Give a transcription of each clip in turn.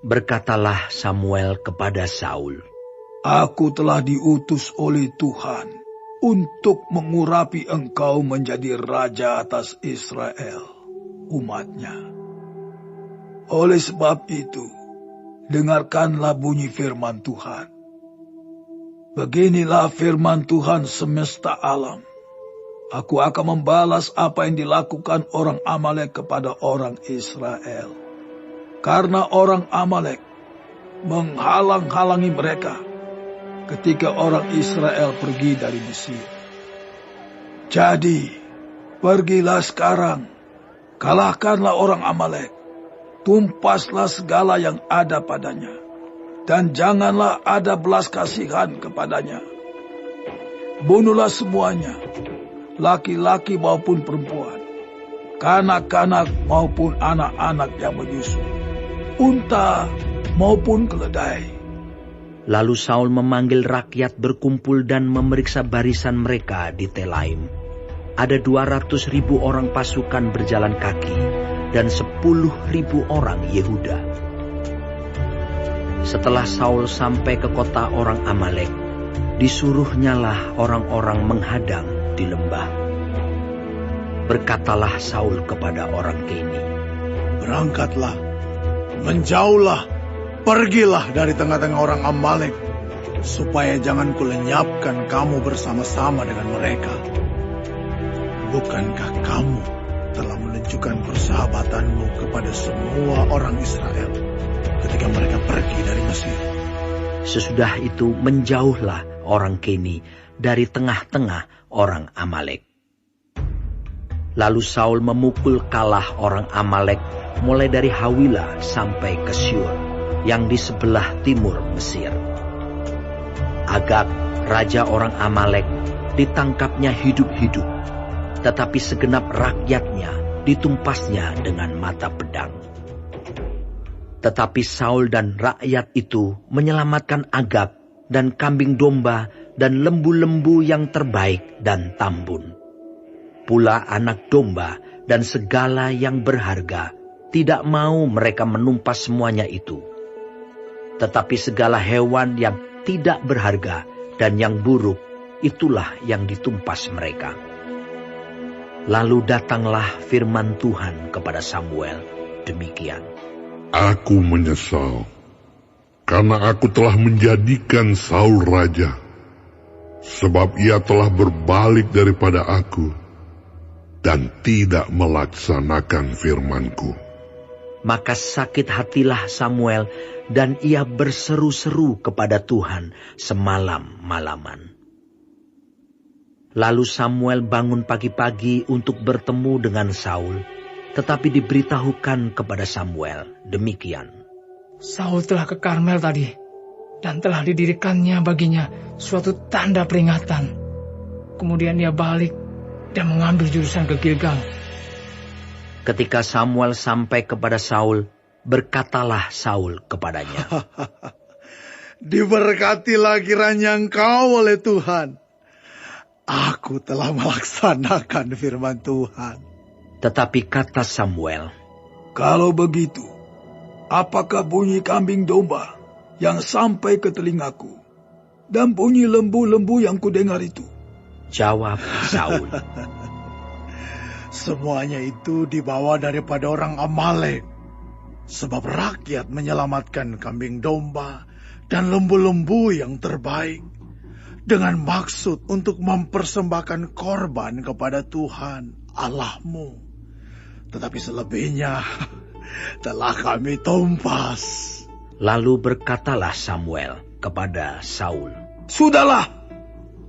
Berkatalah Samuel kepada Saul, Aku telah diutus oleh Tuhan untuk mengurapi engkau menjadi raja atas Israel, umatnya. Oleh sebab itu, dengarkanlah bunyi firman Tuhan. Beginilah firman Tuhan semesta alam. Aku akan membalas apa yang dilakukan orang Amalek kepada orang Israel. Karena orang Amalek menghalang-halangi mereka ketika orang Israel pergi dari Mesir. Jadi, pergilah sekarang, kalahkanlah orang Amalek, tumpaslah segala yang ada padanya, dan janganlah ada belas kasihan kepadanya. Bunuhlah semuanya, laki-laki maupun perempuan, kanak-kanak maupun anak-anak yang menyusu, unta maupun keledai. Lalu Saul memanggil rakyat berkumpul dan memeriksa barisan mereka di Telaim. Ada 200.000 orang pasukan berjalan kaki dan 10.000 orang Yehuda. Setelah Saul sampai ke kota orang Amalek, disuruhnyalah orang-orang menghadang di lembah. Berkatalah Saul kepada orang Keni, Berangkatlah, menjauhlah, pergilah dari tengah-tengah orang Amalek, supaya jangan kulenyapkan kamu bersama-sama dengan mereka. Bukankah kamu telah menunjukkan persahabatanmu kepada semua orang Israel ketika mereka pergi dari Mesir? Sesudah itu menjauhlah orang Keni dari tengah-tengah orang Amalek. Lalu Saul memukul kalah orang Amalek mulai dari Hawila sampai ke Syur, yang di sebelah timur Mesir. Agag, raja orang Amalek, ditangkapnya hidup-hidup, tetapi segenap rakyatnya ditumpasnya dengan mata pedang. Tetapi Saul dan rakyat itu menyelamatkan Agag dan kambing domba dan lembu-lembu yang terbaik dan tambun. Pula anak domba dan segala yang berharga, tidak mau mereka menumpas semuanya itu. Tetapi segala hewan yang tidak berharga dan yang buruk, itulah yang ditumpas mereka. Lalu datanglah firman Tuhan kepada Samuel demikian. Aku menyesal, karena aku telah menjadikan Saul raja, sebab ia telah berbalik daripada aku, dan tidak melaksanakan firman-Ku. Maka sakit hatilah Samuel, dan ia berseru-seru kepada Tuhan semalam-malaman. Lalu Samuel bangun pagi-pagi untuk bertemu dengan Saul, tetapi diberitahukan kepada Samuel demikian. Saul telah ke Karmel tadi, dan telah didirikannya baginya suatu tanda peringatan. Kemudian ia balik dan mengambil jurusan ke Gilgal. Ketika Samuel sampai kepada Saul, berkatalah Saul kepadanya, Diberkatilah kiranya engkau oleh Tuhan. Aku telah melaksanakan firman Tuhan. Tetapi kata Samuel, Kalau begitu, apakah bunyi kambing domba yang sampai ke telingaku, dan bunyi lembu-lembu yang kudengar itu? Jawab Saul, Semuanya itu dibawa daripada orang Amalek, sebab rakyat menyelamatkan kambing domba dan lembu-lembu yang terbaik, dengan maksud untuk mempersembahkan korban kepada Tuhan Allahmu. Tetapi selebihnya telah kami tumpas. Lalu berkatalah Samuel kepada Saul, Sudahlah,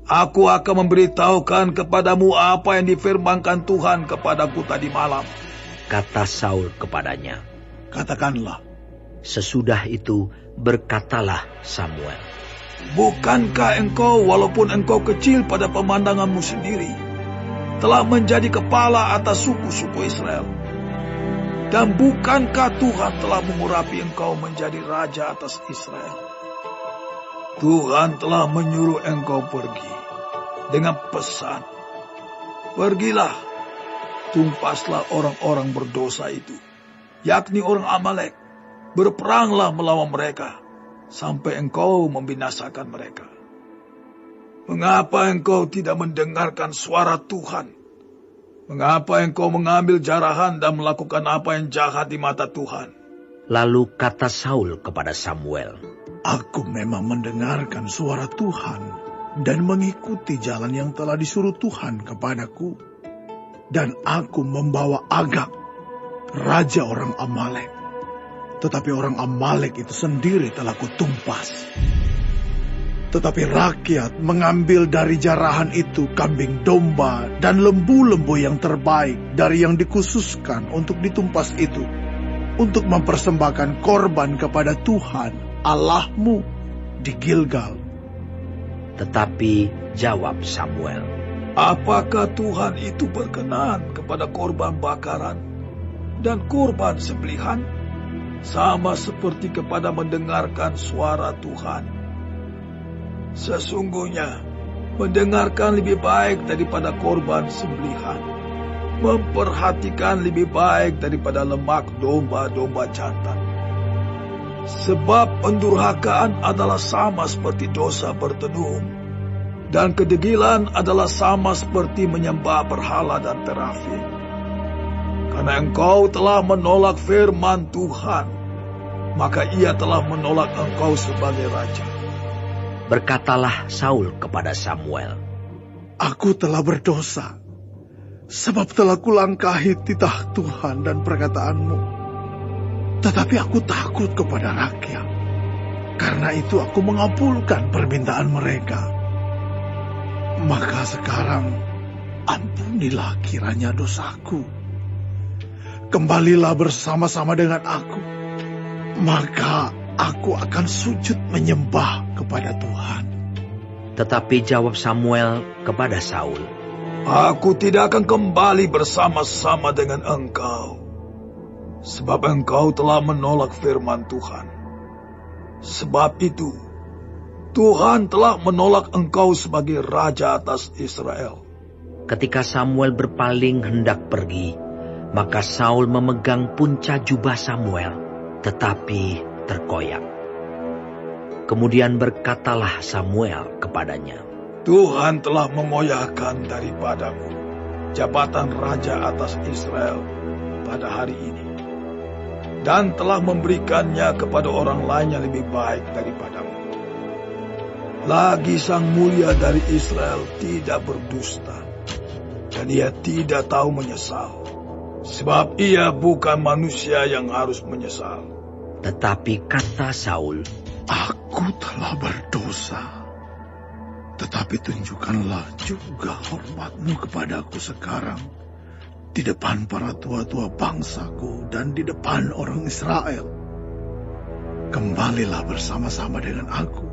aku akan memberitahukan kepadamu apa yang difirmankan Tuhan kepadaku tadi malam. Kata Saul kepadanya. Katakanlah. Sesudah itu berkatalah Samuel, Bukankah engkau, walaupun engkau kecil pada pemandanganmu sendiri, telah menjadi kepala atas suku-suku Israel? Dan bukankah Tuhan telah mengurapi engkau menjadi raja atas Israel? Tuhan telah menyuruh engkau pergi dengan pesan, Pergilah, tumpaslah orang-orang berdosa itu, yakni orang Amalek, berperanglah melawan mereka, sampai engkau membinasakan mereka. Mengapa engkau tidak mendengarkan suara Tuhan? Mengapa engkau mengambil jarahan dan melakukan apa yang jahat di mata Tuhan? Lalu kata Saul kepada Samuel, Aku memang mendengarkan suara Tuhan dan mengikuti jalan yang telah disuruh Tuhan kepadaku. Dan aku membawa Agag, raja orang Amalek. Tetapi orang Amalek itu sendiri telah kutumpas. Tetapi rakyat mengambil dari jarahan itu kambing domba dan lembu-lembu yang terbaik dari yang dikhususkan untuk ditumpas itu, untuk mempersembahkan korban kepada Tuhan Allahmu di Gilgal. Tetapi jawab Samuel, Apakah Tuhan itu berkenan kepada korban bakaran dan korban sembelihan, sama seperti kepada mendengarkan suara Tuhan? Sesungguhnya, mendengarkan lebih baik daripada korban sembelihan, memperhatikan lebih baik daripada lemak domba-domba jantan. Sebab pendurhakaan adalah sama seperti dosa bertenung, dan kedegilan adalah sama seperti menyembah berhala dan terafi. Karena engkau telah menolak firman Tuhan, maka ia telah menolak engkau sebagai raja. berkatalah Saul kepada Samuel, Aku telah berdosa, sebab telah kulangkahi titah Tuhan dan perkataanmu. Tetapi aku takut kepada rakyat, karena itu aku mengabulkan permintaan mereka. Maka sekarang ampunilah kiranya dosaku. Kembalilah bersama-sama dengan aku, maka aku akan sujud menyembah kepada Tuhan. Tetapi jawab Samuel kepada Saul, Aku tidak akan kembali bersama-sama dengan engkau, sebab engkau telah menolak firman Tuhan. Sebab itu, Tuhan telah menolak engkau sebagai raja atas Israel. Ketika Samuel berpaling hendak pergi, maka Saul memegang punca jubah Samuel, tetapi terkoyak. Kemudian berkatalah Samuel kepadanya, Tuhan telah mengoyakkan daripadamu jabatan raja atas Israel pada hari ini, dan telah memberikannya kepada orang lain yang lebih baik daripadamu. Lagi sang mulia dari Israel tidak berdusta, dan ia tidak tahu menyesal, sebab ia bukan manusia yang harus menyesal. Tetapi kata Saul, Aku telah berdosa, tetapi tunjukkanlah juga hormatmu kepadaku sekarang di depan para tua-tua bangsaku dan di depan orang Israel. Kembalilah bersama-sama dengan aku,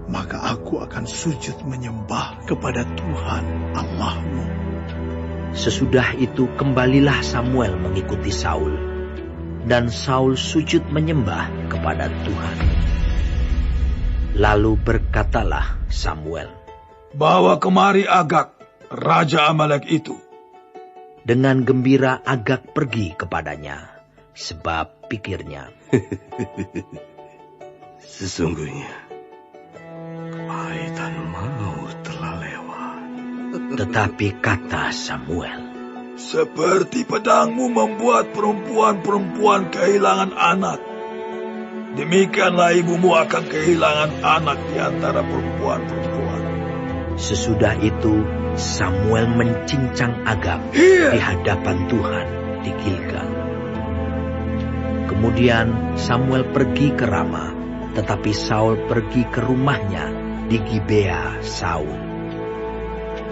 maka aku akan sujud menyembah kepada Tuhan Allahmu. Sesudah itu kembalilah Samuel mengikuti Saul, dan Saul sujud menyembah kepada Tuhan. Lalu berkatalah Samuel, Bawa kemari Agag, raja Amalek itu. Dengan gembira Agag pergi kepadanya, sebab pikirnya, Sesungguhnya, kepahitan maut telah lewat. Tetapi kata Samuel, Seperti pedangmu membuat perempuan-perempuan kehilangan anak, demikianlah ibumu akan kehilangan anak di antara perempuan-perempuan. Sesudah itu Samuel mencincang Agag di hadapan Tuhan di Gilgal. Kemudian Samuel pergi ke Rama, tetapi Saul pergi ke rumahnya di Gibea Saul.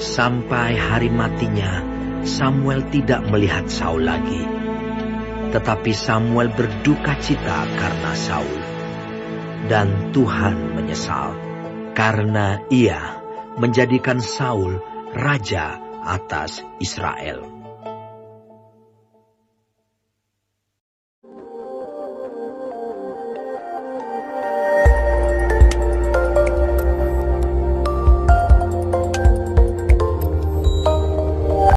Sampai hari matinya, Samuel tidak melihat Saul lagi. Tetapi Samuel berduka cita karena Saul. Dan Tuhan menyesal karena ia menjadikan Saul raja atas Israel.